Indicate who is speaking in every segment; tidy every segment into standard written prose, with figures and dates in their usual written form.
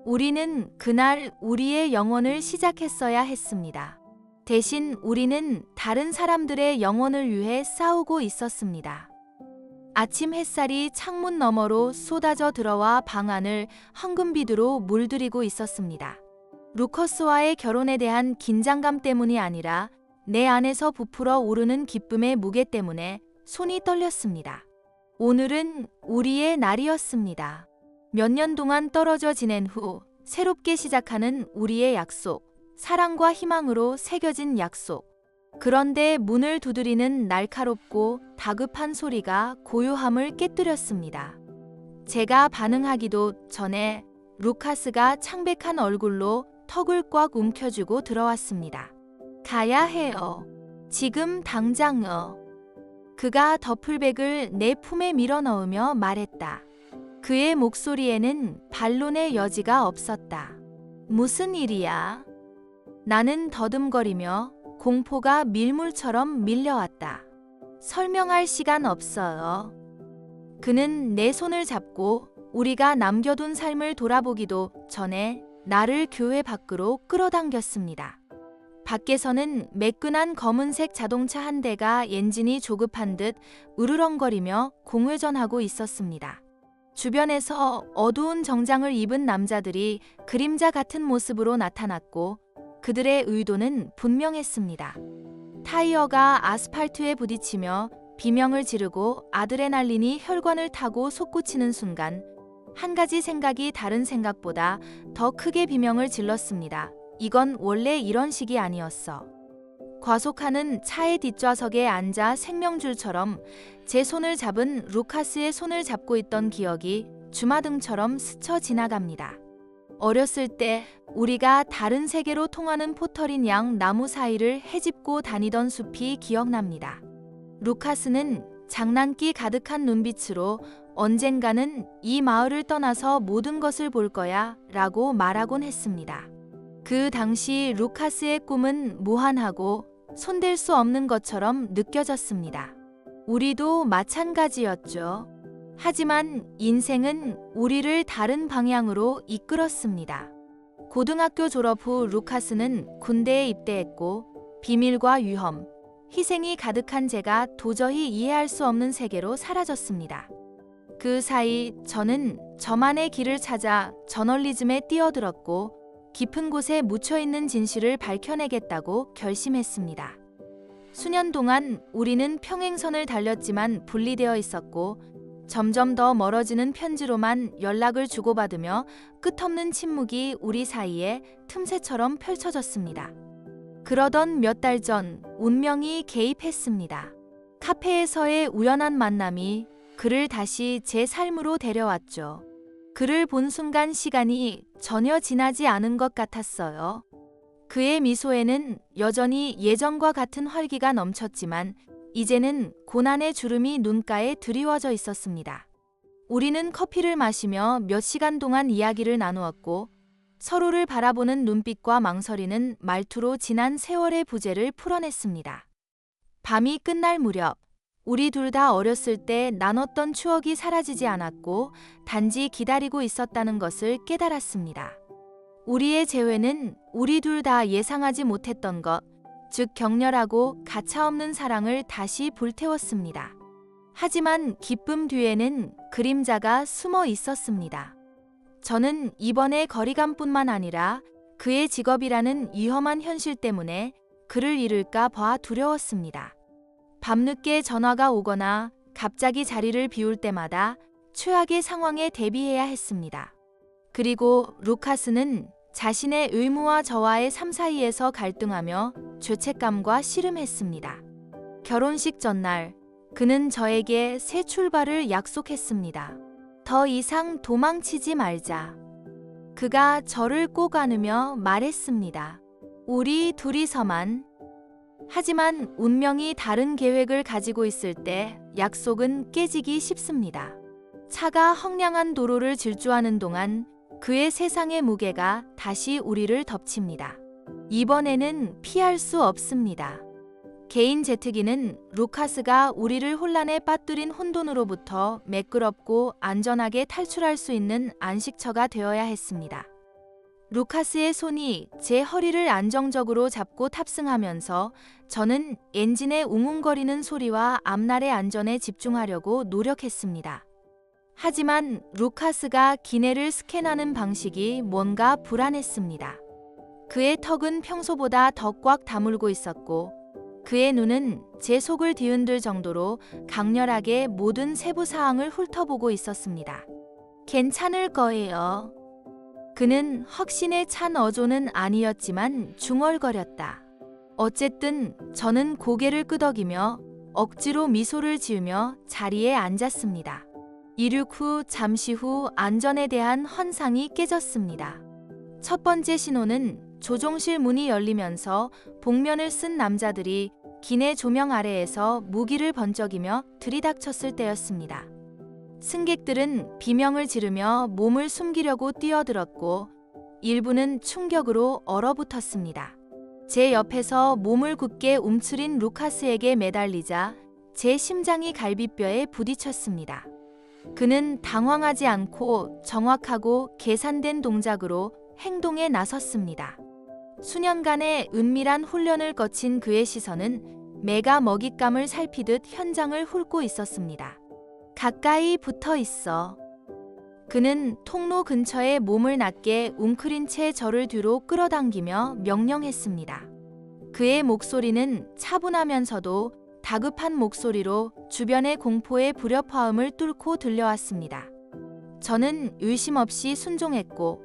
Speaker 1: 우리는 그날 우리의 영혼을 시작했어야 했습니다. 대신 우리는 다른 사람들의 영혼을 위해 싸우고 있었습니다. 아침 햇살이 창문 너머로 쏟아져 들어와 방 안을 황금빛으로 물들이고 있었습니다. 루커스와의 결혼에 대한 긴장감 때문이 아니라 내 안에서 부풀어 오르는 기쁨의 무게 때문에 손이 떨렸습니다. 오늘은 우리의 날이었습니다. 몇 년 동안 떨어져 지낸 후 새롭게 시작하는 우리의 약속, 사랑과 희망으로 새겨진 약속. 그런데 문을 두드리는 날카롭고 다급한 소리가 고요함을 깨뜨렸습니다. 제가 반응하기도 전에 루카스가 창백한 얼굴로 턱을 꽉 움켜쥐고 들어왔습니다. 가야 해요. 지금 당장요. 그가 더플백을 내 품에 밀어넣으며 말했다. 그의 목소리에는 반론의 여지가 없었다. 무슨 일이야? 나는 더듬거리며 공포가 밀물처럼 밀려왔다. 설명할 시간 없어요. 그는 내 손을 잡고 우리가 남겨둔 삶을 돌아보기도 전에 나를 교회 밖으로 끌어당겼습니다. 밖에서는 매끈한 검은색 자동차 한 대가 엔진이 조급한 듯 으르렁거리며 공회전하고 있었습니다. 주변에서 어두운 정장을 입은 남자들이 그림자 같은 모습으로 나타났고 그들의 의도는 분명했습니다. 타이어가 아스팔트에 부딪히며 비명을 지르고 아드레날린이 혈관을 타고 솟구치는 순간 한 가지 생각이 다른 생각보다 더 크게 비명을 질렀습니다. 이건 원래 이런 식이 아니었어. 과속하는 차의 뒷좌석에 앉아 생명줄처럼 제 손을 잡은 루카스의 손을 잡고 있던 기억이 주마등처럼 스쳐 지나갑니다. 어렸을 때 우리가 다른 세계로 통하는 포털인 양 나무 사이를 헤집고 다니던 숲이 기억납니다. 루카스는 장난기 가득한 눈빛으로 언젠가는 이 마을을 떠나서 모든 것을 볼 거야 라고 말하곤 했습니다. 그 당시 루카스의 꿈은 무한하고 손댈 수 없는 것처럼 느껴졌습니다. 우리도 마찬가지였죠. 하지만 인생은 우리를 다른 방향으로 이끌었습니다. 고등학교 졸업 후 루카스는 군대에 입대했고 비밀과 위험, 희생이 가득한 제가 도저히 이해할 수 없는 세계로 사라졌습니다. 그 사이 저는 저만의 길을 찾아 저널리즘에 뛰어들었고 깊은 곳에 묻혀있는 진실을 밝혀내겠다고 결심했습니다. 수년 동안 우리는 평행선을 달렸지만 분리되어 있었고 점점 더 멀어지는 편지로만 연락을 주고받으며 끝없는 침묵이 우리 사이에 틈새처럼 펼쳐졌습니다. 그러던 몇 달 전 운명이 개입했습니다. 카페에서의 우연한 만남이 그를 다시 제 삶으로 데려왔죠. 그를 본 순간 시간이 전혀 지나지 않은 것 같았어요. 그의 미소에는 여전히 예전과 같은 활기가 넘쳤지만 이제는 고난의 주름이 눈가에 드리워져 있었습니다. 우리는 커피를 마시며 몇 시간 동안 이야기를 나누었고 서로를 바라보는 눈빛과 망설이는 말투로 지난 세월의 부재를 풀어냈습니다. 밤이 끝날 무렵 우리 둘 다 어렸을 때 나눴던 추억이 사라지지 않았고 단지 기다리고 있었다는 것을 깨달았습니다. 우리의 재회는 우리 둘 다 예상하지 못했던 것, 즉 격렬하고 가차없는 사랑을 다시 불태웠습니다. 하지만 기쁨 뒤에는 그림자가 숨어 있었습니다. 저는 이번에 거리감뿐만 아니라 그의 직업이라는 위험한 현실 때문에 그를 잃을까 봐 두려웠습니다. 밤늦게 전화가 오거나 갑자기 자리를 비울 때마다 최악의 상황에 대비해야 했습니다. 그리고 루카스는 자신의 의무와 저와의 삶 사이에서 갈등하며 죄책감과 씨름했습니다. 결혼식 전날 그는 저에게 새 출발을 약속했습니다. 더 이상 도망치지 말자. 그가 저를 꼭 안으며 말했습니다. 우리 둘이서만. 하지만 운명이 다른 계획을 가지고 있을 때 약속은 깨지기 쉽습니다. 차가 헝량한 도로를 질주하는 동안 그의 세상의 무게가 다시 우리를 덮칩니다. 이번에는 피할 수 없습니다. 개인 제트기는 루카스가 우리를 혼란에 빠뜨린 혼돈으로부터 매끄럽고 안전하게 탈출할 수 있는 안식처가 되어야 했습니다. 루카스의 손이 제 허리를 안정적으로 잡고 탑승하면서 저는 엔진의 웅웅거리는 소리와 앞날의 안전에 집중하려고 노력했습니다. 하지만 루카스가 기내를 스캔하는 방식이 뭔가 불안했습니다. 그의 턱은 평소보다 더 꽉 다물고 있었고 그의 눈은 제 속을 뒤흔들 정도로 강렬하게 모든 세부 사항을 훑어보고 있었습니다. 괜찮을 거예요. 그는 확신에 찬 어조는 아니었지만 중얼거렸다. 어쨌든 저는 고개를 끄덕이며 억지로 미소를 지으며 자리에 앉았습니다. 이륙 후 잠시 후 안전에 대한 헌상이 깨졌습니다. 첫 번째 신호는 조종실 문이 열리면서 복면을 쓴 남자들이 기내 조명 아래에서 무기를 번쩍이며 들이닥쳤을 때였습니다. 승객들은 비명을 지르며 몸을 숨기려고 뛰어들었고 일부는 충격으로 얼어붙었습니다. 제 옆에서 몸을 굳게 움츠린 루카스에게 매달리자 제 심장이 갈비뼈에 부딪혔습니다. 그는 당황하지 않고 정확하고 계산된 동작으로 행동에 나섰습니다. 수년간의 은밀한 훈련을 거친 그의 시선은 매가 먹잇감을 살피듯 현장을 훑고 있었습니다. 가까이 붙어 있어. 그는 통로 근처에 몸을 낮게 웅크린 채 저를 뒤로 끌어당기며 명령했습니다. 그의 목소리는 차분하면서도 다급한 목소리로 주변의 공포의 불협화음을 뚫고 들려왔습니다. 저는 의심 없이 순종했고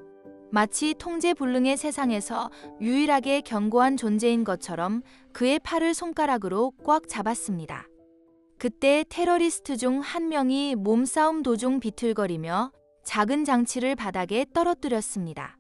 Speaker 1: 마치 통제불능의 세상에서 유일하게 견고한 존재인 것처럼 그의 팔을 손가락으로 꽉 잡았습니다. 그때 테러리스트 중 한 명이 몸싸움 도중 비틀거리며 작은 장치를 바닥에 떨어뜨렸습니다.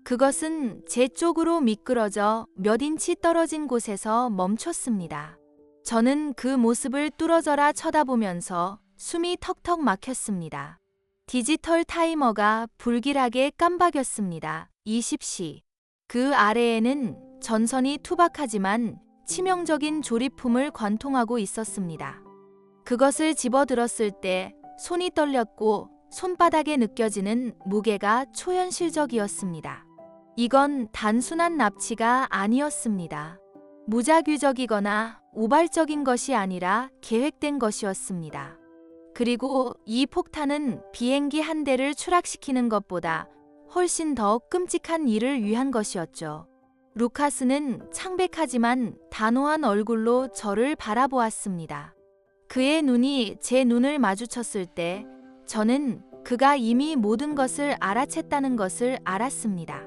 Speaker 1: 그것은 제 쪽으로 미끄러져 몇 인치 떨어진 곳에서 멈췄습니다. 저는 그 모습을 뚫어져라 쳐다보면서 숨이 턱턱 막혔습니다. 디지털 타이머가 불길하게 깜박였습니다. 20시. 그 아래에는 전선이 투박하지만 치명적인 조립품을 관통하고 있었습니다. 그것을 집어들었을 때 손이 떨렸고 손바닥에 느껴지는 무게가 초현실적이었습니다. 이건 단순한 납치가 아니었습니다. 무자규적이거나 우발적인 것이 아니라 계획된 것이었습니다. 그리고 이 폭탄은 비행기 한 대를 추락시키는 것보다 훨씬 더 끔찍한 일을 위한 것이었죠. 루카스는 창백하지만 단호한 얼굴로 저를 바라보았습니다. 그의 눈이 제 눈을 마주쳤을 때 저는 그가 이미 모든 것을 알아챘다는 것을 알았습니다.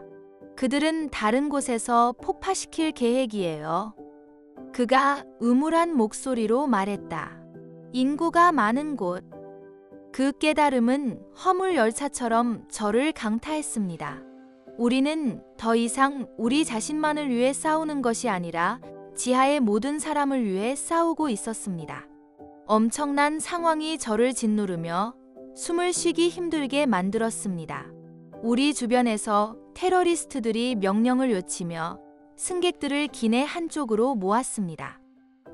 Speaker 1: 그들은 다른 곳에서 폭파시킬 계획이에요. 그가 음울한 목소리로 말했다. 인구가 많은 곳. 그 깨달음은 화물 열차처럼 저를 강타했습니다. 우리는 더 이상 우리 자신만을 위해 싸우는 것이 아니라 지하의 모든 사람을 위해 싸우고 있었습니다. 엄청난 상황이 저를 짓누르며 숨을 쉬기 힘들게 만들었습니다. 우리 주변에서 테러리스트들이 명령을 외치며 승객들을 기내 한쪽으로 모았습니다.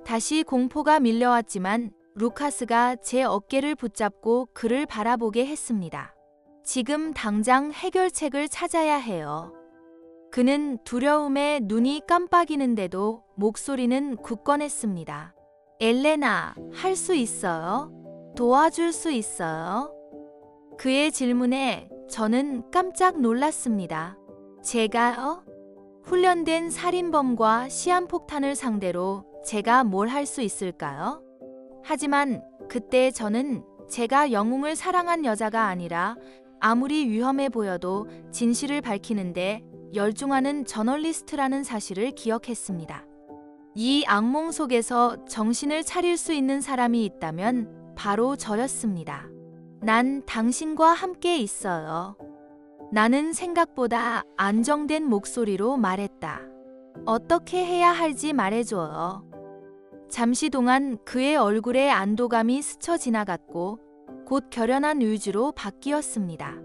Speaker 1: 다시 공포가 밀려왔지만 루카스가 제 어깨를 붙잡고 그를 바라보게 했습니다. 지금 당장 해결책을 찾아야 해요. 그는 두려움에 눈이 깜빡이는데도 목소리는 굳건했습니다. 엘레나, 할 수 있어요? 도와줄 수 있어요? 그의 질문에 저는 깜짝 놀랐습니다. 제가요? 훈련된 살인범과 시한폭탄을 상대로 제가 뭘 할 수 있을까요? 하지만 그때 저는 제가 영웅을 사랑한 여자가 아니라 아무리 위험해 보여도 진실을 밝히는데 열중하는 저널리스트라는 사실을 기억했습니다. 이 악몽 속에서 정신을 차릴 수 있는 사람이 있다면 바로 저였습니다. 난 당신과 함께 있어요. 나는 생각보다 안정된 목소리로 말했다. 어떻게 해야 할지 말해줘요. 잠시 동안 그의 얼굴에 안도감이 스쳐 지나갔고 곧 결연한 의지로 바뀌었습니다.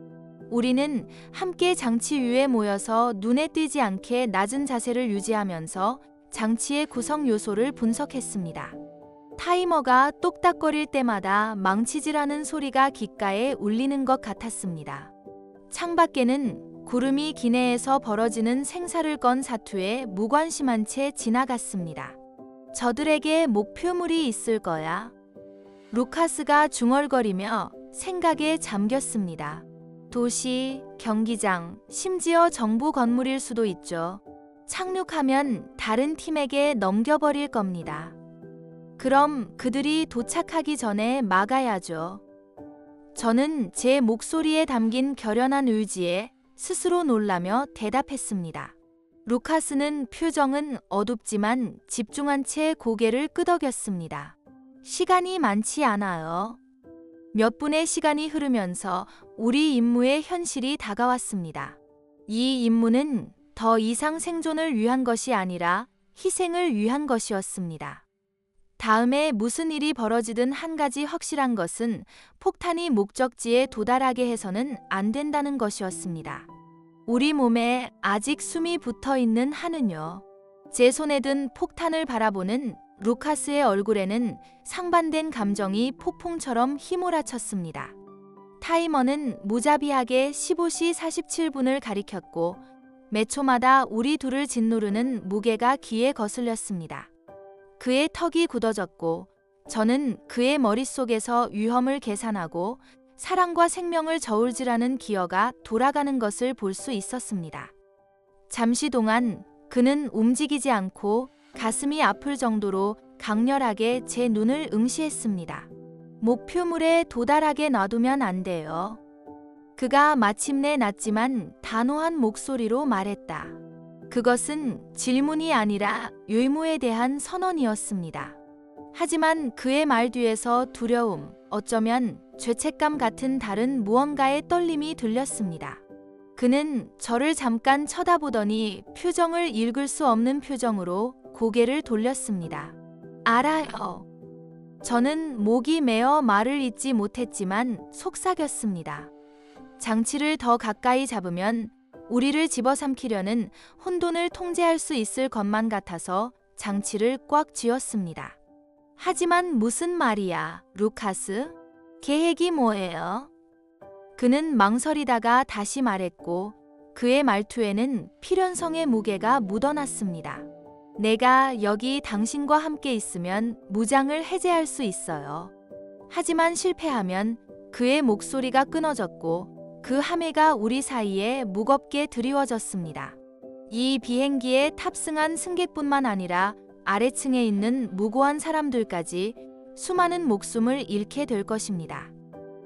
Speaker 1: 우리는 함께 장치 위에 모여서 눈에 띄지 않게 낮은 자세를 유지하면서 장치의 구성 요소를 분석했습니다. 타이머가 똑딱거릴 때마다 망치질하는 소리가 귓가에 울리는 것 같았습니다. 창밖에는 구름이 기내에서 벌어지는 생사를 건 사투에 무관심한 채 지나갔습니다. 저들에게 목표물이 있을 거야. 루카스가 중얼거리며 생각에 잠겼습니다. 도시, 경기장, 심지어 정부 건물일 수도 있죠. 착륙하면 다른 팀에게 넘겨버릴 겁니다. 그럼 그들이 도착하기 전에 막아야죠. 저는 제 목소리에 담긴 결연한 의지에 스스로 놀라며 대답했습니다. 루카스는 표정은 어둡지만 집중한 채 고개를 끄덕였습니다. 시간이 많지 않아요. 몇 분의 시간이 흐르면서 우리 임무의 현실이 다가왔습니다. 이 임무는 더 이상 생존을 위한 것이 아니라 희생을 위한 것이었습니다. 다음에 무슨 일이 벌어지든 한 가지 확실한 것은 폭탄이 목적지에 도달하게 해서는 안 된다는 것이었습니다. 우리 몸에 아직 숨이 붙어 있는 한은요. 제 손에 든 폭탄을 바라보는 루카스의 얼굴에는 상반된 감정이 폭풍처럼 휘몰아쳤습니다. 타이머는 무자비하게 15시 47분을 가리켰고 몇 초마다 우리 둘을 짓누르는 무게가 귀에 거슬렸습니다. 그의 턱이 굳어졌고 저는 그의 머릿속에서 위험을 계산하고 사랑과 생명을 저울질하는 기어가 돌아가는 것을 볼 수 있었습니다. 잠시 동안 그는 움직이지 않고 가슴이 아플 정도로 강렬하게 제 눈을 응시했습니다. 목표물에 도달하게 놔두면 안 돼요. 그가 마침내 낮지만 단호한 목소리로 말했다. 그것은 질문이 아니라 의무에 대한 선언이었습니다. 하지만 그의 말 뒤에서 두려움, 어쩌면 죄책감 같은 다른 무언가의 떨림이 들렸습니다. 그는 저를 잠깐 쳐다보더니 표정을 읽을 수 없는 표정으로 고개를 돌렸습니다. 알아요. 저는 목이 메어 말을 잇지 못했지만 속삭였습니다. 장치를 더 가까이 잡으면 우리를 집어삼키려는 혼돈을 통제할 수 있을 것만 같아서 장치를 꽉 쥐었습니다. 하지만 무슨 말이야, 루카스? 계획이 뭐예요? 그는 망설이다가 다시 말했고 그의 말투에는 필연성의 무게가 묻어났습니다. 내가 여기 당신과 함께 있으면 무장을 해제할 수 있어요. 하지만 실패하면 그의 목소리가 끊어졌고 그 함해가 우리 사이에 무겁게 드리워졌습니다. 이 비행기에 탑승한 승객뿐만 아니라 아래층에 있는 무고한 사람들까지 수많은 목숨을 잃게 될 것입니다.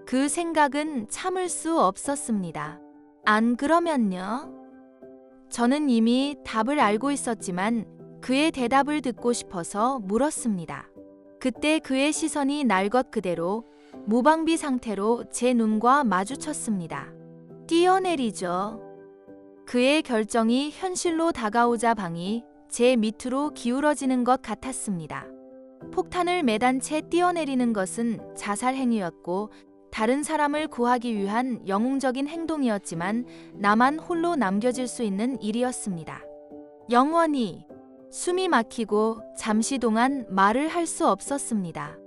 Speaker 1: 그 생각은 참을 수 없었습니다. 안 그러면요? 저는 이미 답을 알고 있었지만 그의 대답을 듣고 싶어서 물었습니다. 그때 그의 시선이 날 것 그대로 무방비 상태로 제 눈과 마주쳤습니다. 뛰어내리죠. 그의 결정이 현실로 다가오자 방이 제 밑으로 기울어지는 것 같았습니다. 폭탄을 매단 채 뛰어내리는 것은 자살 행위였고 다른 사람을 구하기 위한 영웅적인 행동이었지만 나만 홀로 남겨질 수 있는 일이었습니다. 영원히 숨이 막히고 잠시 동안 말을 할 수 없었습니다.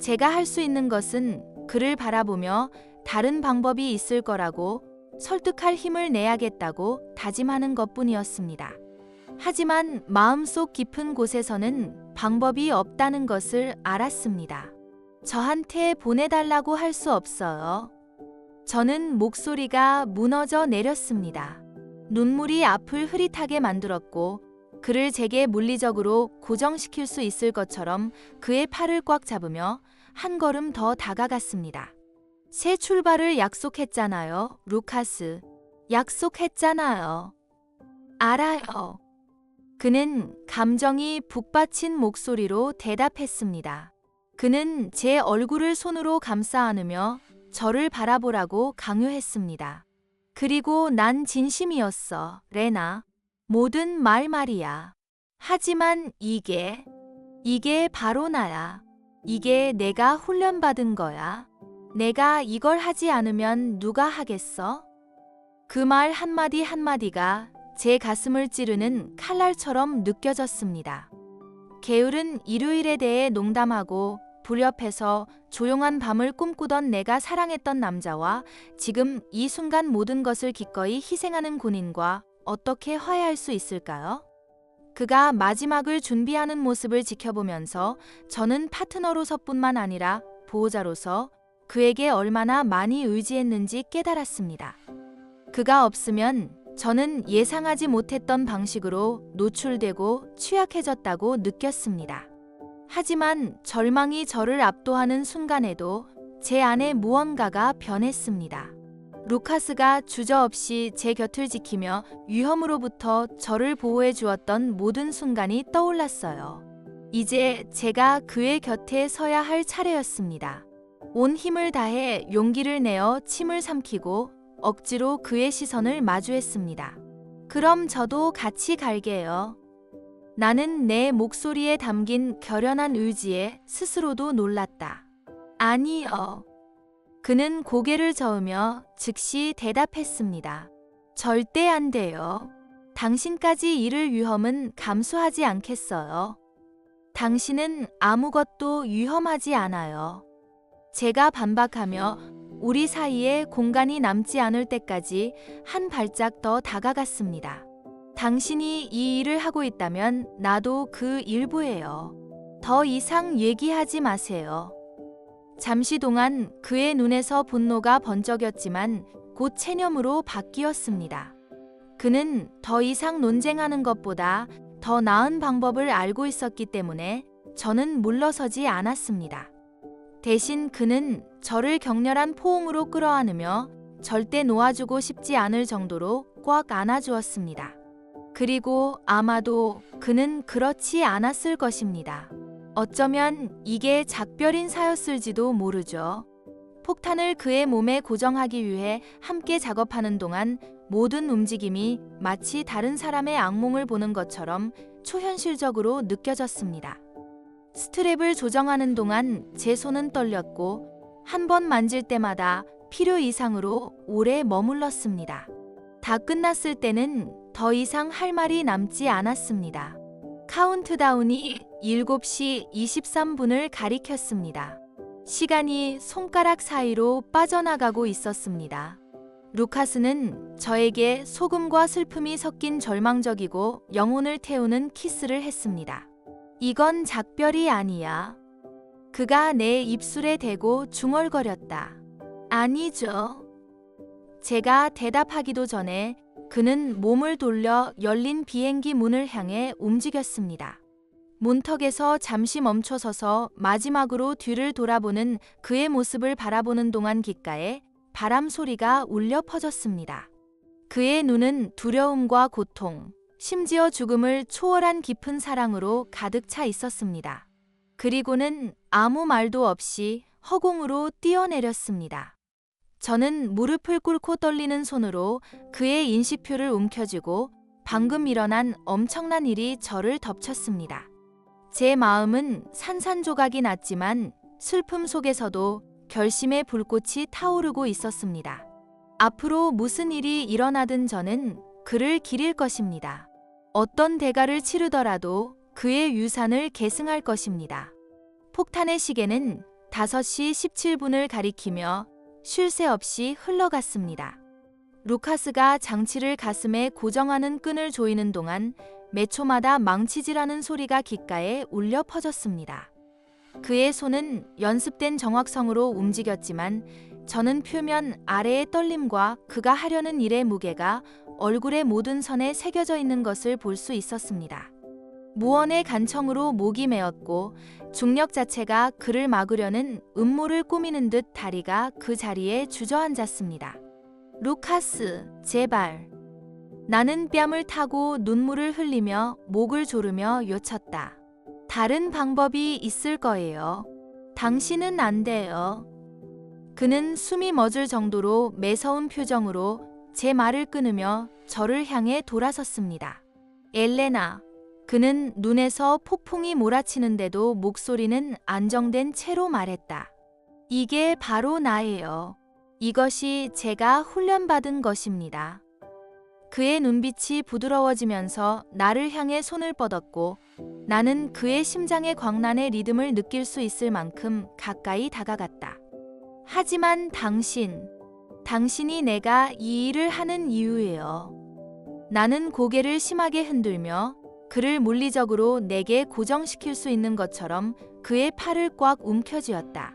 Speaker 1: 제가 할 수 있는 것은 그를 바라보며 다른 방법이 있을 거라고 설득할 힘을 내야겠다고 다짐하는 것뿐이었습니다. 하지만 마음속 깊은 곳에서는 방법이 없다는 것을 알았습니다. 저한테 보내달라고 할 수 없어요. 저는 목소리가 무너져 내렸습니다. 눈물이 앞을 흐릿하게 만들었고 그를 제게 물리적으로 고정시킬 수 있을 것처럼 그의 팔을 꽉 잡으며 한 걸음 더 다가갔습니다. 새 출발을 약속했잖아요, 루카스. 약속했잖아요. 알아요. 그는 감정이 북받친 목소리로 대답했습니다. 그는 제 얼굴을 손으로 감싸 안으며 저를 바라보라고 강요했습니다. 그리고 난 진심이었어, 레나. 모든 말이야. 하지만 이게 바로 나야. 이게 내가 훈련받은 거야. 내가 이걸 하지 않으면 누가 하겠어? 그 말 한마디 한마디가 제 가슴을 찌르는 칼날처럼 느껴졌습니다. 게으른 일요일에 대해 농담하고 불옆에서 조용한 밤을 꿈꾸던 내가 사랑했던 남자와 지금 이 순간 모든 것을 기꺼이 희생하는 군인과 어떻게 화해할 수 있을까요? 그가 마지막을 준비하는 모습을 지켜보면서 저는 파트너로서뿐만 아니라 보호자로서 그에게 얼마나 많이 의지했는지 깨달았습니다. 그가 없으면 저는 예상하지 못했던 방식으로 노출되고 취약해졌다고 느꼈습니다. 하지만 절망이 저를 압도하는 순간에도 제 안에 무언가가 변했습니다. 루카스가 주저없이 제 곁을 지키며 위험으로부터 저를 보호해 주었던 모든 순간이 떠올랐어요. 이제 제가 그의 곁에 서야 할 차례였습니다. 온 힘을 다해 용기를 내어 침을 삼키고 억지로 그의 시선을 마주했습니다. 그럼 저도 같이 갈게요. 나는 내 목소리에 담긴 결연한 의지에 스스로도 놀랐다. 아니요. 그는 고개를 저으며 즉시 대답했습니다. 절대 안 돼요. 당신까지 잃을 위험은 감수하지 않겠어요. 당신은 아무것도 위험하지 않아요. 제가 반박하며 우리 사이에 공간이 남지 않을 때까지 한 발짝 더 다가갔습니다. 당신이 이 일을 하고 있다면 나도 그 일부예요. 더 이상 얘기하지 마세요. 잠시 동안 그의 눈에서 분노가 번쩍였지만 곧 체념으로 바뀌었습니다. 그는 더 이상 논쟁하는 것보다 더 나은 방법을 알고 있었기 때문에 저는 물러서지 않았습니다. 대신 그는 저를 격렬한 포옹으로 끌어안으며 절대 놓아주고 싶지 않을 정도로 꽉 안아주었습니다. 그리고 아마도 그는 그렇지 않았을 것입니다. 어쩌면 이게 작별인사였을지도 모르죠. 폭탄을 그의 몸에 고정하기 위해 함께 작업하는 동안 모든 움직임이 마치 다른 사람의 악몽을 보는 것처럼 초현실적으로 느껴졌습니다. 스트랩을 조정하는 동안 제 손은 떨렸고 한 번 만질 때마다 필요 이상으로 오래 머물렀습니다. 다 끝났을 때는 더 이상 할 말이 남지 않았습니다. 카운트다운이 7시 23분을 가리켰습니다. 시간이 손가락 사이로 빠져나가고 있었습니다. 루카스는 저에게 소금과 슬픔이 섞인 절망적이고 영혼을 태우는 키스를 했습니다. 이건 작별이 아니야. 그가 내 입술에 대고 중얼거렸다. 아니죠. 제가 대답하기도 전에 그는 몸을 돌려 열린 비행기 문을 향해 움직였습니다. 문턱에서 잠시 멈춰서서 마지막으로 뒤를 돌아보는 그의 모습을 바라보는 동안 귓가에 바람 소리가 울려 퍼졌습니다. 그의 눈은 두려움과 고통, 심지어 죽음을 초월한 깊은 사랑으로 가득 차 있었습니다. 그리고는 아무 말도 없이 허공으로 뛰어내렸습니다. 저는 무릎을 꿇고 떨리는 손으로 그의 인식표를 움켜쥐고 방금 일어난 엄청난 일이 저를 덮쳤습니다. 제 마음은 산산조각이 났지만 슬픔 속에서도 결심의 불꽃이 타오르고 있었습니다. 앞으로 무슨 일이 일어나든 저는 그를 기릴 것입니다. 어떤 대가를 치르더라도 그의 유산을 계승할 것입니다. 폭탄의 시계는 5시 17분을 가리키며 쉴 새 없이 흘러갔습니다. 루카스가 장치를 가슴에 고정하는 끈을 조이는 동안 몇 초마다 망치질하는 소리가 귓가에 울려 퍼졌습니다. 그의 손은 연습된 정확성으로 움직였지만 저는 표면 아래의 떨림과 그가 하려는 일의 무게가 얼굴의 모든 선에 새겨져 있는 것을 볼 수 있었습니다. 무언의 간청으로 목이 메었고 중력 자체가 그를 막으려는 음모를 꾸미는 듯 다리가 그 자리에 주저앉았습니다. 루카스, 제발. 나는 뺨을 타고 눈물을 흘리며 목을 조르며 요쳤다. 다른 방법이 있을 거예요. 당신은 안 돼요. 그는 숨이 멎을 정도로 매서운 표정으로 제 말을 끊으며 저를 향해 돌아섰습니다. 엘레나. 그는 눈에서 폭풍이 몰아치는데도 목소리는 안정된 채로 말했다. 이게 바로 나예요. 이것이 제가 훈련받은 것입니다. 그의 눈빛이 부드러워지면서 나를 향해 손을 뻗었고 나는 그의 심장의 광란의 리듬을 느낄 수 있을 만큼 가까이 다가갔다. 하지만 당신이 내가 이 일을 하는 이유예요. 나는 고개를 심하게 흔들며 그를 물리적으로 내게 고정시킬 수 있는 것처럼 그의 팔을 꽉 움켜쥐었다.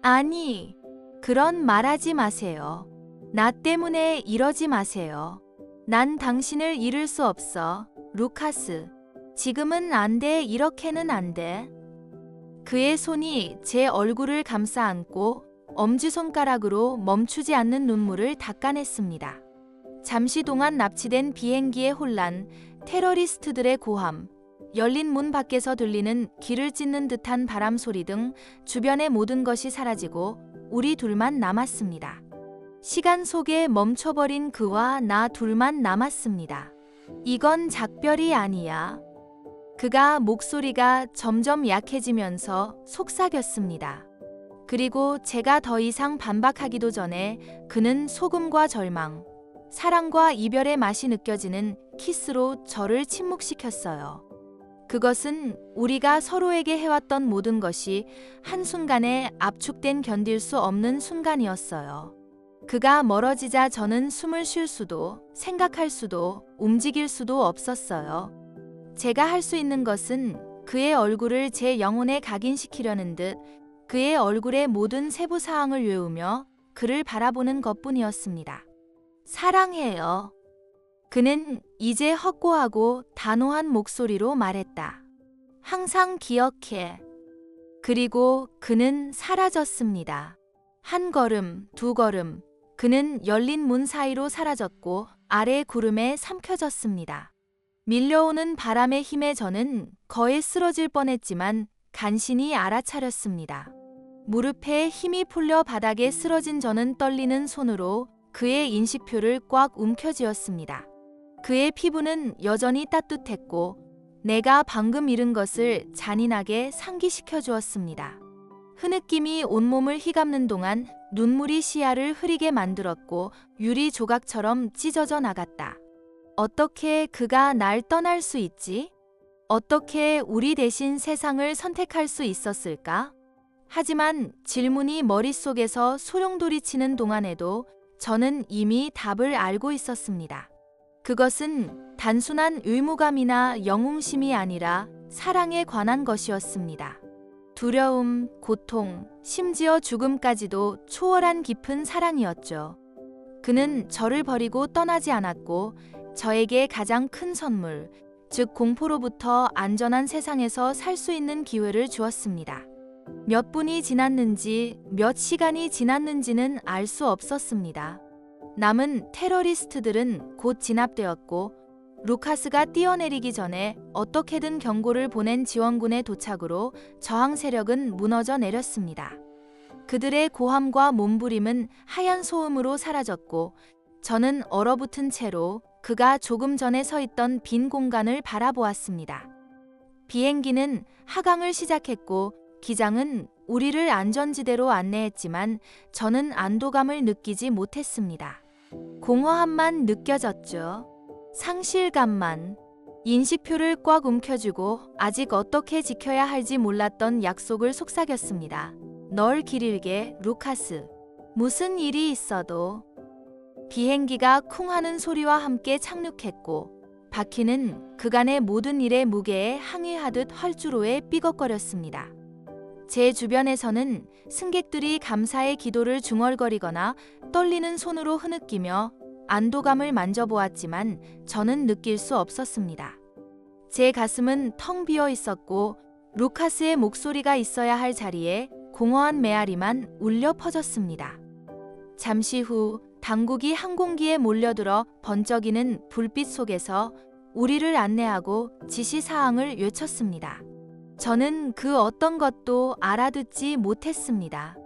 Speaker 1: 아니, 그런 말하지 마세요. 나 때문에 이러지 마세요. 난 당신을 잃을 수 없어, 루카스. 지금은 안 돼, 이렇게는 안 돼. 그의 손이 제 얼굴을 감싸 안고 엄지손가락으로 멈추지 않는 눈물을 닦아냈습니다. 잠시 동안 납치된 비행기의 혼란, 테러리스트들의 고함, 열린 문 밖에서 들리는 귀를 찢는 듯한 바람 소리 등 주변의 모든 것이 사라지고 우리 둘만 남았습니다. 시간 속에 멈춰버린 그와 나 둘만 남았습니다. 이건 작별이 아니야. 그가 목소리가 점점 약해지면서 속삭였습니다. 그리고 제가 더 이상 반박하기도 전에 그는 소금과 절망, 사랑과 이별의 맛이 느껴지는 키스로 저를 침묵시켰어요. 그것은 우리가 서로에게 해왔던 모든 것이 한순간에 압축된 견딜 수 없는 순간이었어요. 그가 멀어지자 저는 숨을 쉴 수도, 생각할 수도, 움직일 수도 없었어요. 제가 할 수 있는 것은 그의 얼굴을 제 영혼에 각인시키려는 듯 그의 얼굴의 모든 세부 사항을 외우며 그를 바라보는 것뿐이었습니다. 사랑해요. 그는 이제 헛고하고 단호한 목소리로 말했다. 항상 기억해. 그리고 그는 사라졌습니다. 한 걸음, 두 걸음. 그는 열린 문 사이로 사라졌고 아래 구름에 삼켜졌습니다. 밀려오는 바람의 힘에 저는 거의 쓰러질 뻔했지만 간신히 알아차렸습니다. 무릎에 힘이 풀려 바닥에 쓰러진 저는 떨리는 손으로 그의 인식표를 꽉 움켜쥐었습니다. 그의 피부는 여전히 따뜻했고 내가 방금 잃은 것을 잔인하게 상기시켜 주었습니다. 흐느낌이 온몸을 휘감는 동안 눈물이 시야를 흐리게 만들었고 유리 조각처럼 찢어져 나갔다. 어떻게 그가 날 떠날 수 있지? 어떻게 우리 대신 세상을 선택할 수 있었을까? 하지만 질문이 머릿속에서 소용돌이치는 동안에도 저는 이미 답을 알고 있었습니다. 그것은 단순한 의무감이나 영웅심이 아니라 사랑에 관한 것이었습니다. 두려움, 고통, 심지어 죽음까지도 초월한 깊은 사랑이었죠. 그는 저를 버리고 떠나지 않았고 저에게 가장 큰 선물, 즉 공포로부터 안전한 세상에서 살 수 있는 기회를 주었습니다. 몇 분이 지났는지, 몇 시간이 지났는지는 알 수 없었습니다. 남은 테러리스트들은 곧 진압되었고 루카스가 뛰어내리기 전에 어떻게든 경고를 보낸 지원군의 도착으로 저항 세력은 무너져 내렸습니다. 그들의 고함과 몸부림은 하얀 소음으로 사라졌고 저는 얼어붙은 채로 그가 조금 전에 서 있던 빈 공간을 바라보았습니다. 비행기는 하강을 시작했고 기장은 우리를 안전지대로 안내했지만 저는 안도감을 느끼지 못했습니다. 공허함만 느껴졌죠. 상실감만. 인식표를 꽉 움켜쥐고 아직 어떻게 지켜야 할지 몰랐던 약속을 속삭였습니다. 널 기릴게, 루카스. 무슨 일이 있어도. 비행기가 쿵 하는 소리와 함께 착륙했고 바퀴는 그간의 모든 일의 무게에 항의하듯 활주로에 삐걱거렸습니다. 제 주변에서는 승객들이 감사의 기도를 중얼거리거나 떨리는 손으로 흐느끼며 안도감을 만져보았지만 저는 느낄 수 없었습니다. 제 가슴은 텅 비어 있었고 루카스의 목소리가 있어야 할 자리에 공허한 메아리만 울려 퍼졌습니다. 잠시 후 당국이 항공기에 몰려들어 번쩍이는 불빛 속에서 우리를 안내하고 지시사항을 외쳤습니다. 저는 그 어떤 것도 알아듣지 못했습니다.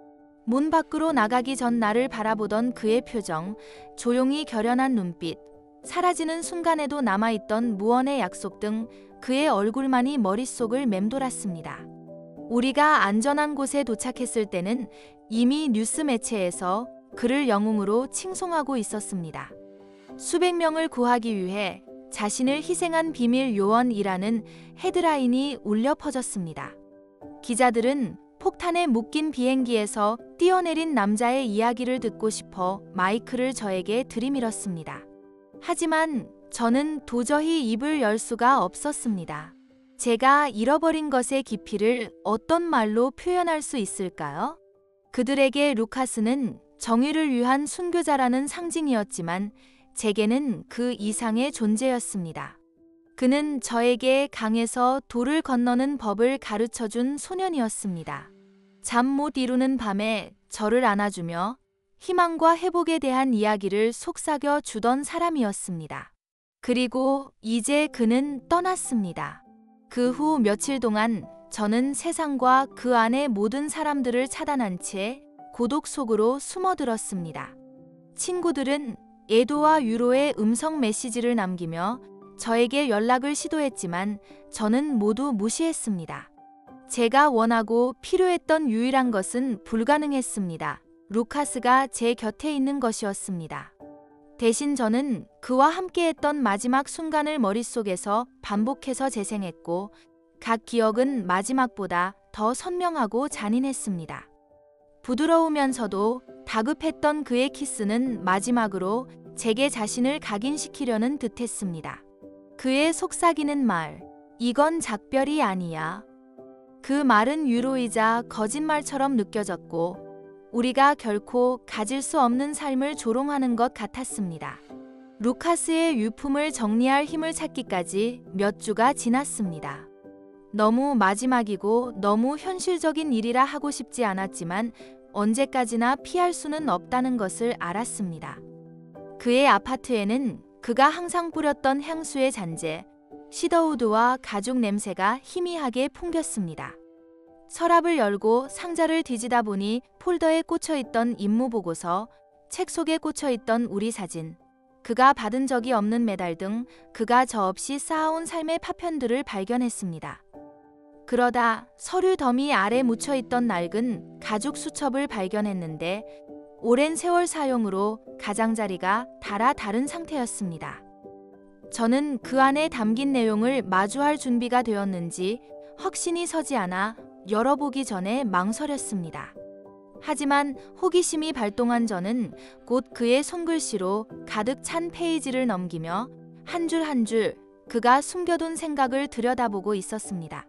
Speaker 1: 문 밖으로 나가기 전 나를 바라보던 그의 표정, 조용히 결연한 눈빛, 사라지는 순간에도 남아있던 무언의 약속 등 그의 얼굴만이 머릿속을 맴돌았습니다. 우리가 안전한 곳에 도착했을 때는 이미 뉴스 매체에서 그를 영웅으로 칭송하고 있었습니다. 수백 명을 구하기 위해 자신을 희생한 비밀 요원이라는 헤드라인이 울려 퍼졌습니다. 기자들은 폭탄에 묶인 비행기에서 뛰어내린 남자의 이야기를 듣고 싶어 마이크를 저에게 들이밀었습니다. 하지만 저는 도저히 입을 열 수가 없었습니다. 제가 잃어버린 것의 깊이를 어떤 말로 표현할 수 있을까요? 그들에게 루카스는 정의를 위한 순교자라는 상징이었지만 제게는 그 이상의 존재였습니다. 그는 저에게 강에서 돌을 건너는 법을 가르쳐준 소년이었습니다. 잠 못 이루는 밤에 저를 안아주며 희망과 회복에 대한 이야기를 속삭여 주던 사람이었습니다. 그리고 이제 그는 떠났습니다. 그 후 며칠 동안 저는 세상과 그 안의 모든 사람들을 차단한 채 고독 속으로 숨어들었습니다. 친구들은 에도와 유로의 음성 메시지를 남기며 저에게 연락을 시도했지만 저는 모두 무시했습니다. 제가 원하고 필요했던 유일한 것은 불가능했습니다. 루카스가 제 곁에 있는 것이었습니다. 대신 저는 그와 함께했던 마지막 순간을 머릿속에서 반복해서 재생했고 각 기억은 마지막보다 더 선명하고 잔인했습니다. 부드러우면서도 다급했던 그의 키스는 마지막으로 제게 자신을 각인시키려는 듯했습니다. 그의 속삭이는 말, 이건 작별이 아니야. 그 말은 위로이자 거짓말처럼 느껴졌고 우리가 결코 가질 수 없는 삶을 조롱하는 것 같았습니다. 루카스의 유품을 정리할 힘을 찾기까지 몇 주가 지났습니다. 너무 마지막이고 너무 현실적인 일이라 하고 싶지 않았지만 언제까지나 피할 수는 없다는 것을 알았습니다. 그의 아파트에는 그가 항상 뿌렸던 향수의 잔재, 시더우드와 가죽 냄새가 희미하게 풍겼습니다. 서랍을 열고 상자를 뒤지다 보니 폴더에 꽂혀있던 임무보고서, 책 속에 꽂혀있던 우리 사진, 그가 받은 적이 없는 메달 등 그가 저 없이 쌓아온 삶의 파편들을 발견했습니다. 그러다 서류 더미 아래 묻혀있던 낡은 가죽 수첩을 발견했는데 오랜 세월 사용으로 가장자리가 닳아 다른 상태였습니다. 저는 그 안에 담긴 내용을 마주할 준비가 되었는지 확신이 서지 않아 열어보기 전에 망설였습니다. 하지만 호기심이 발동한 저는 곧 그의 손글씨로 가득 찬 페이지를 넘기며 한 줄 한 줄 그가 숨겨둔 생각을 들여다보고 있었습니다.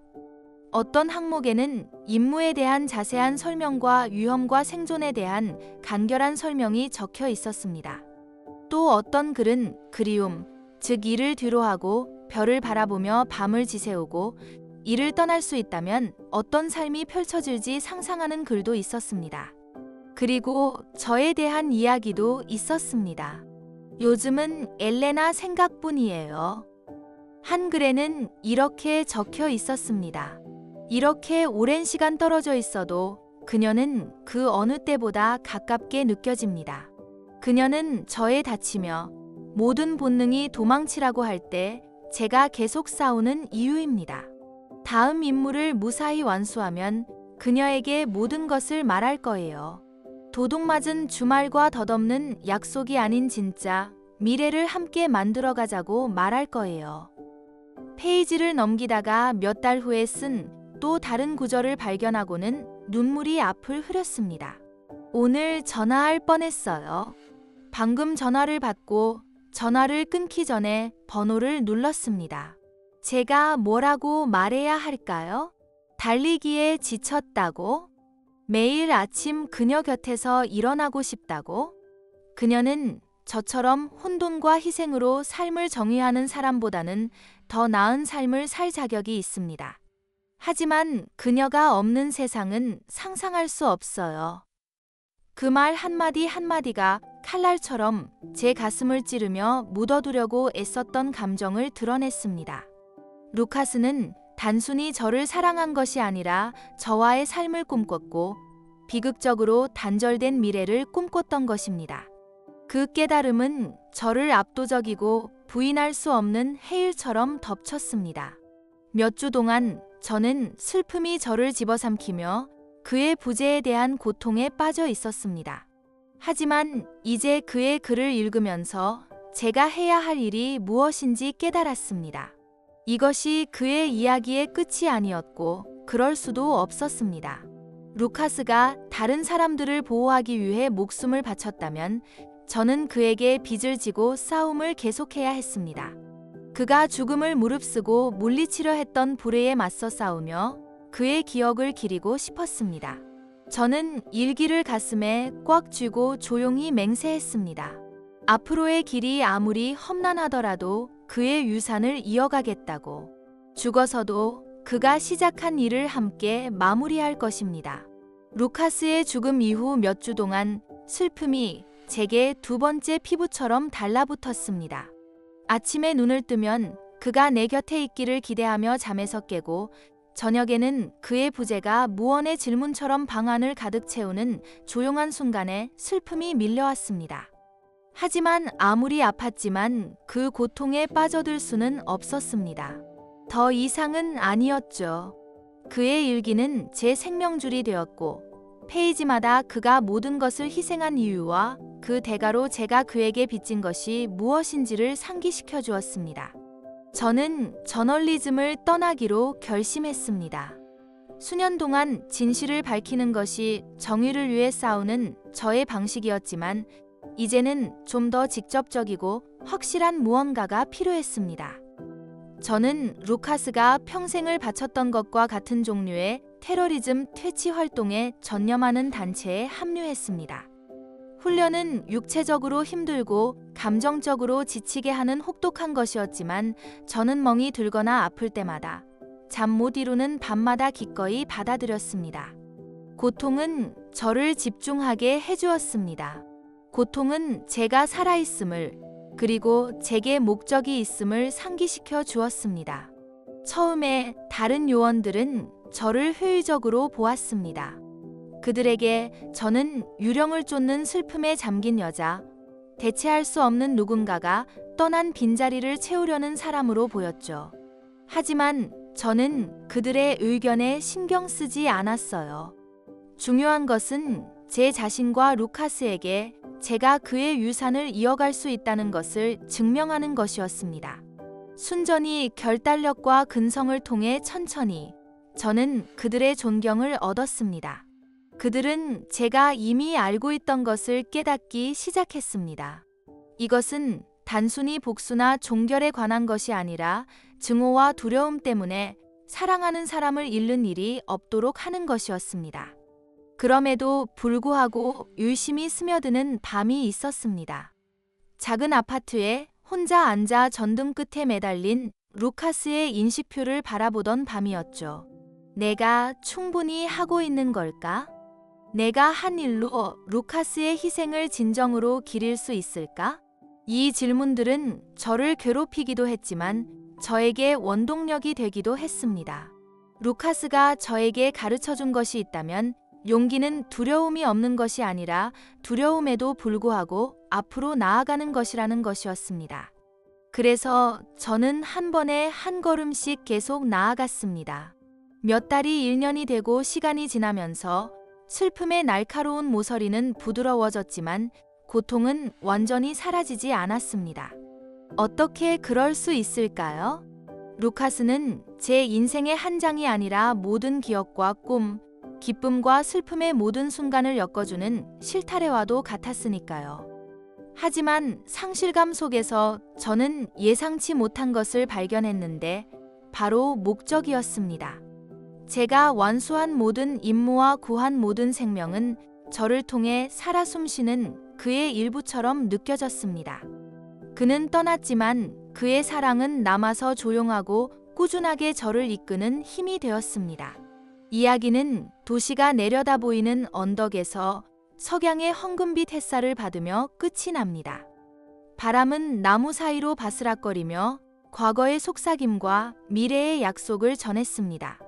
Speaker 1: 어떤 항목에는 임무에 대한 자세한 설명과 위험과 생존에 대한 간결한 설명이 적혀 있었습니다. 또 어떤 글은 그리움, 즉 이를 뒤로하고 별을 바라보며 밤을 지새우고 이를 떠날 수 있다면 어떤 삶이 펼쳐질지 상상하는 글도 있었습니다. 그리고 저에 대한 이야기도 있었습니다. 요즘은 엘레나 생각뿐이에요. 한 글에는 이렇게 적혀 있었습니다. 이렇게 오랜 시간 떨어져 있어도 그녀는 그 어느 때보다 가깝게 느껴집니다. 그녀는 저에 닫히며 모든 본능이 도망치라고 할 때 제가 계속 싸우는 이유입니다. 다음 임무를 무사히 완수하면 그녀에게 모든 것을 말할 거예요. 도둑맞은 주말과 덧없는 약속이 아닌 진짜 미래를 함께 만들어가자고 말할 거예요. 페이지를 넘기다가 몇 달 후에 쓴 또 다른 구절을 발견하고는 눈물이 앞을 흐렸습니다. 오늘 전화할 뻔했어요. 방금 전화를 받고 전화를 끊기 전에 번호를 눌렀습니다. 제가 뭐라고 말해야 할까요? 달리기에 지쳤다고? 매일 아침 그녀 곁에서 일어나고 싶다고? 그녀는 저처럼 혼돈과 희생으로 삶을 정의하는 사람보다는 더 나은 삶을 살 자격이 있습니다. 하지만 그녀가 없는 세상은 상상할 수 없어요. 그 말 한마디 한마디가 칼날처럼 제 가슴을 찌르며 묻어두려고 애썼던 감정을 드러냈습니다. 루카스는 단순히 저를 사랑한 것이 아니라 저와의 삶을 꿈꿨고 비극적으로 단절된 미래를 꿈꿨던 것입니다. 그 깨달음은 저를 압도적이고 부인할 수 없는 해일처럼 덮쳤습니다. 몇 주 동안 저는 슬픔이 저를 집어삼키며 그의 부재에 대한 고통에 빠져 있었습니다. 하지만 이제 그의 글을 읽으면서 제가 해야 할 일이 무엇인지 깨달았습니다. 이것이 그의 이야기의 끝이 아니었고 그럴 수도 없었습니다. 루카스가 다른 사람들을 보호하기 위해 목숨을 바쳤다면 저는 그에게 빚을 지고 싸움을 계속해야 했습니다. 그가 죽음을 무릅쓰고 물리치려 했던 불의에 맞서 싸우며 그의 기억을 기리고 싶었습니다. 저는 일기를 가슴에 꽉 쥐고 조용히 맹세했습니다. 앞으로의 길이 아무리 험난하더라도 그의 유산을 이어가겠다고. 죽어서도 그가 시작한 일을 함께 마무리할 것입니다. 루카스의 죽음 이후 몇 주 동안 슬픔이 제게 두 번째 피부처럼 달라붙었습니다. 아침에 눈을 뜨면 그가 내 곁에 있기를 기대하며 잠에서 깨고 저녁에는 그의 부재가 무언의 질문처럼 방 안을 가득 채우는 조용한 순간에 슬픔이 밀려왔습니다. 하지만 아무리 아팠지만 그 고통에 빠져들 수는 없었습니다. 더 이상은 아니었죠. 그의 일기는 제 생명줄이 되었고 페이지마다 그가 모든 것을 희생한 이유와 그 대가로 제가 그에게 빚진 것이 무엇인지를 상기시켜 주었습니다. 저는 저널리즘을 떠나기로 결심했습니다. 수년 동안 진실을 밝히는 것이 정의를 위해 싸우는 저의 방식이었지만 이제는 좀 더 직접적이고 확실한 무언가가 필요했습니다. 저는 루카스가 평생을 바쳤던 것과 같은 종류의 테러리즘 퇴치 활동에 전념하는 단체에 합류했습니다. 훈련은 육체적으로 힘들고 감정적으로 지치게 하는 혹독한 것이었지만 저는 멍이 들거나 아플 때마다 잠 못 이루는 밤마다 기꺼이 받아들였습니다. 고통은 저를 집중하게 해주었습니다. 고통은 제가 살아있음을 그리고 제게 목적이 있음을 상기시켜 주었습니다. 처음에 다른 요원들은 저를 회의적으로 보았습니다. 그들에게 저는 유령을 쫓는 슬픔에 잠긴 여자, 대체할 수 없는 누군가가 떠난 빈자리를 채우려는 사람으로 보였죠. 하지만 저는 그들의 의견에 신경 쓰지 않았어요. 중요한 것은 제 자신과 루카스에게 제가 그의 유산을 이어갈 수 있다는 것을 증명하는 것이었습니다. 순전히 결단력과 근성을 통해 천천히 저는 그들의 존경을 얻었습니다. 그들은 제가 이미 알고 있던 것을 깨닫기 시작했습니다. 이것은 단순히 복수나 종결에 관한 것이 아니라 증오와 두려움 때문에 사랑하는 사람을 잃는 일이 없도록 하는 것이었습니다. 그럼에도 불구하고 유심히 스며드는 밤이 있었습니다. 작은 아파트에 혼자 앉아 전등 끝에 매달린 루카스의 인식표를 바라보던 밤이었죠. 내가 충분히 하고 있는 걸까? 내가 한 일로 루카스의 희생을 진정으로 기릴 수 있을까? 이 질문들은 저를 괴롭히기도 했지만 저에게 원동력이 되기도 했습니다. 루카스가 저에게 가르쳐준 것이 있다면 용기는 두려움이 없는 것이 아니라 두려움에도 불구하고 앞으로 나아가는 것이라는 것이었습니다. 그래서 저는 한 번에 한 걸음씩 계속 나아갔습니다. 몇 달이 1년이 되고 시간이 지나면서 슬픔의 날카로운 모서리는 부드러워졌지만 고통은 완전히 사라지지 않았습니다. 어떻게 그럴 수 있을까요? 루카스는 제 인생의 한 장이 아니라 모든 기억과 꿈, 기쁨과 슬픔의 모든 순간을 엮어주는 실타래와도 같았으니까요. 하지만 상실감 속에서 저는 예상치 못한 것을 발견했는데 바로 목적이었습니다. 제가 완수한 모든 임무와 구한 모든 생명은 저를 통해 살아 숨쉬는 그의 일부처럼 느껴졌습니다. 그는 떠났지만 그의 사랑은 남아서 조용하고 꾸준하게 저를 이끄는 힘이 되었습니다. 이야기는 도시가 내려다 보이는 언덕에서 석양의 황금빛 햇살을 받으며 끝이 납니다. 바람은 나무 사이로 바스락거리며 과거의 속삭임과 미래의 약속을 전했습니다.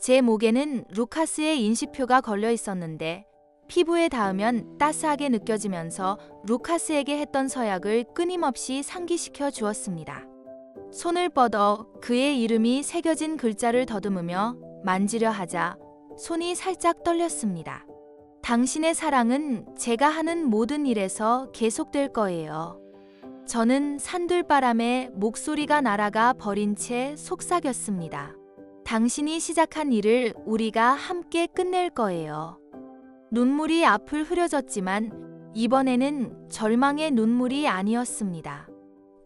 Speaker 1: 제 목에는 루카스의 인식표가 걸려 있었는데 피부에 닿으면 따스하게 느껴지면서 루카스에게 했던 서약을 끊임없이 상기시켜 주었습니다. 손을 뻗어 그의 이름이 새겨진 글자를 더듬으며 만지려 하자 손이 살짝 떨렸습니다. 당신의 사랑은 제가 하는 모든 일에서 계속될 거예요. 저는 산들바람에 목소리가 날아가 버린 채 속삭였습니다. 당신이 시작한 일을 우리가 함께 끝낼 거예요. 눈물이 앞을 흐려졌지만 이번에는 절망의 눈물이 아니었습니다.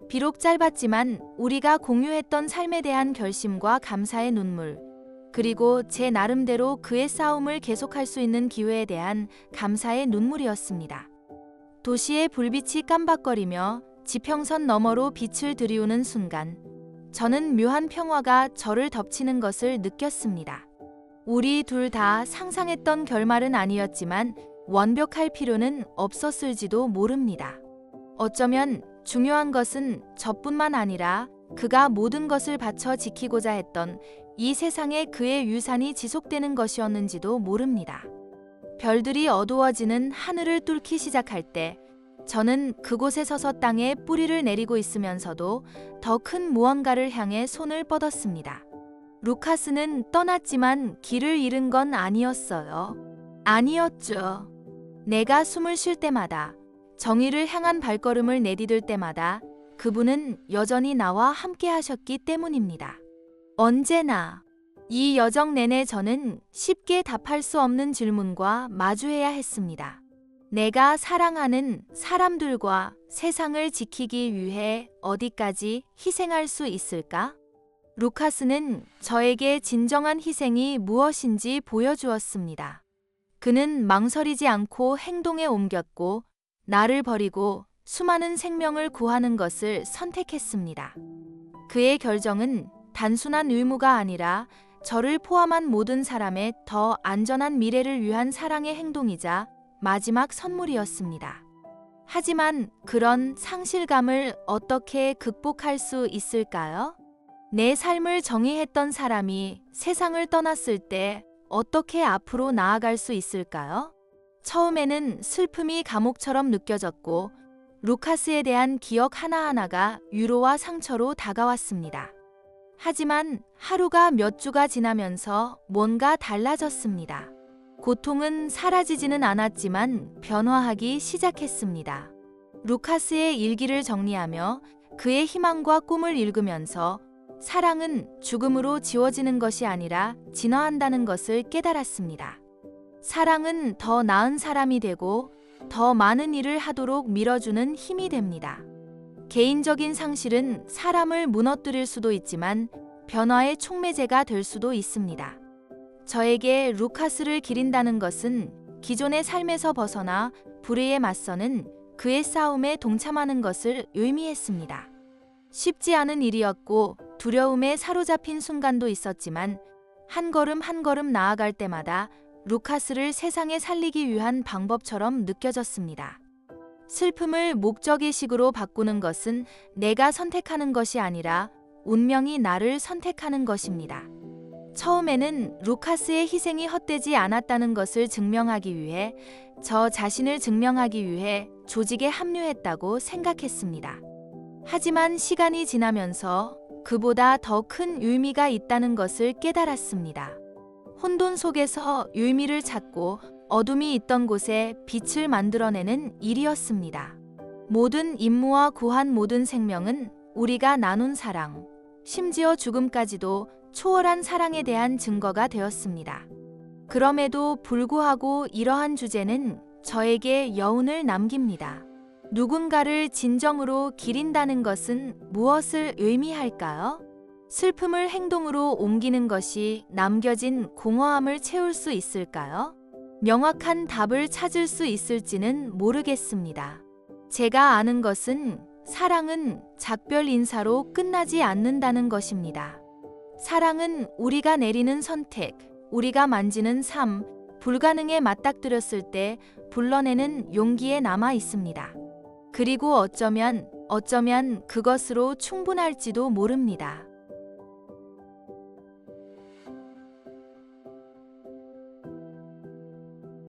Speaker 1: 비록 짧았지만 우리가 공유했던 삶에 대한 결심과 감사의 눈물, 그리고 제 나름대로 그의 싸움을 계속할 수 있는 기회에 대한 감사의 눈물이었습니다. 도시의 불빛이 깜박거리며 지평선 너머로 빛을 들이우는 순간, 저는 묘한 평화가 저를 덮치는 것을 느꼈습니다. 우리 둘 다 상상했던 결말은 아니었지만 완벽할 필요는 없었을지도 모릅니다. 어쩌면 중요한 것은 저뿐만 아니라 그가 모든 것을 바쳐 지키고자 했던 이 세상에 그의 유산이 지속되는 것이었는지도 모릅니다. 별들이 어두워지는 하늘을 뚫기 시작할 때 저는 그곳에 서서 땅에 뿌리를 내리고 있으면서도 더 큰 무언가를 향해 손을 뻗었습니다. 루카스는 떠났지만 길을 잃은 건 아니었어요. 아니었죠. 내가 숨을 쉴 때마다, 정의를 향한 발걸음을 내디딜 때마다 그분은 여전히 나와 함께 하셨기 때문입니다. 언제나. 이 여정 내내 저는 쉽게 답할 수 없는 질문과 마주해야 했습니다. 내가 사랑하는 사람들과 세상을 지키기 위해 어디까지 희생할 수 있을까? 루카스는 저에게 진정한 희생이 무엇인지 보여주었습니다. 그는 망설이지 않고 행동에 옮겼고 나를 버리고 수많은 생명을 구하는 것을 선택했습니다. 그의 결정은 단순한 의무가 아니라 저를 포함한 모든 사람의 더 안전한 미래를 위한 사랑의 행동이자 마지막 선물이었습니다. 하지만 그런 상실감을 어떻게 극복할 수 있을까요? 내 삶을 정의했던 사람이 세상을 떠났을 때 어떻게 앞으로 나아갈 수 있을까요? 처음에는 슬픔이 감옥처럼 느껴졌고 루카스에 대한 기억 하나하나가 위로와 상처로 다가왔습니다. 하지만 하루가 몇 주가 지나면서 뭔가 달라졌습니다. 고통은 사라지지는 않았지만 변화하기 시작했습니다. 루카스의 일기를 정리하며 그의 희망과 꿈을 읽으면서 사랑은 죽음으로 지워지는 것이 아니라 진화한다는 것을 깨달았습니다. 사랑은 더 나은 사람이 되고 더 많은 일을 하도록 밀어주는 힘이 됩니다. 개인적인 상실은 사람을 무너뜨릴 수도 있지만 변화의 촉매제가 될 수도 있습니다. 저에게 루카스를 기린다는 것은 기존의 삶에서 벗어나 불의에 맞서는 그의 싸움에 동참하는 것을 의미했습니다. 쉽지 않은 일이었고 두려움에 사로잡힌 순간도 있었지만 한 걸음 한 걸음 나아갈 때마다 루카스를 세상에 살리기 위한 방법처럼 느껴졌습니다. 슬픔을 목적의식으로 바꾸는 것은 내가 선택하는 것이 아니라 운명이 나를 선택하는 것입니다. 처음에는 루카스의 희생이 헛되지 않았다는 것을 증명하기 위해 저 자신을 증명하기 위해 조직에 합류했다고 생각했습니다. 하지만 시간이 지나면서 그보다 더 큰 의미가 있다는 것을 깨달았습니다. 혼돈 속에서 의미를 찾고 어둠이 있던 곳에 빛을 만들어내는 일이었습니다. 모든 임무와 구한 모든 생명은 우리가 나눈 사랑, 심지어 죽음까지도 초월한 사랑에 대한 증거가 되었습니다. 그럼에도 불구하고 이러한 주제는 저에게 여운을 남깁니다. 누군가를 진정으로 기린다는 것은 무엇을 의미할까요? 슬픔을 행동으로 옮기는 것이 남겨진 공허함을 채울 수 있을까요? 명확한 답을 찾을 수 있을지는 모르겠습니다. 제가 아는 것은 사랑은 작별 인사로 끝나지 않는다는 것입니다. 사랑은 우리가 내리는 선택, 우리가 만지는 삶, 불가능에 맞닥뜨렸을 때 불러내는 용기에 남아 있습니다. 그리고 어쩌면 그것으로 충분할지도 모릅니다.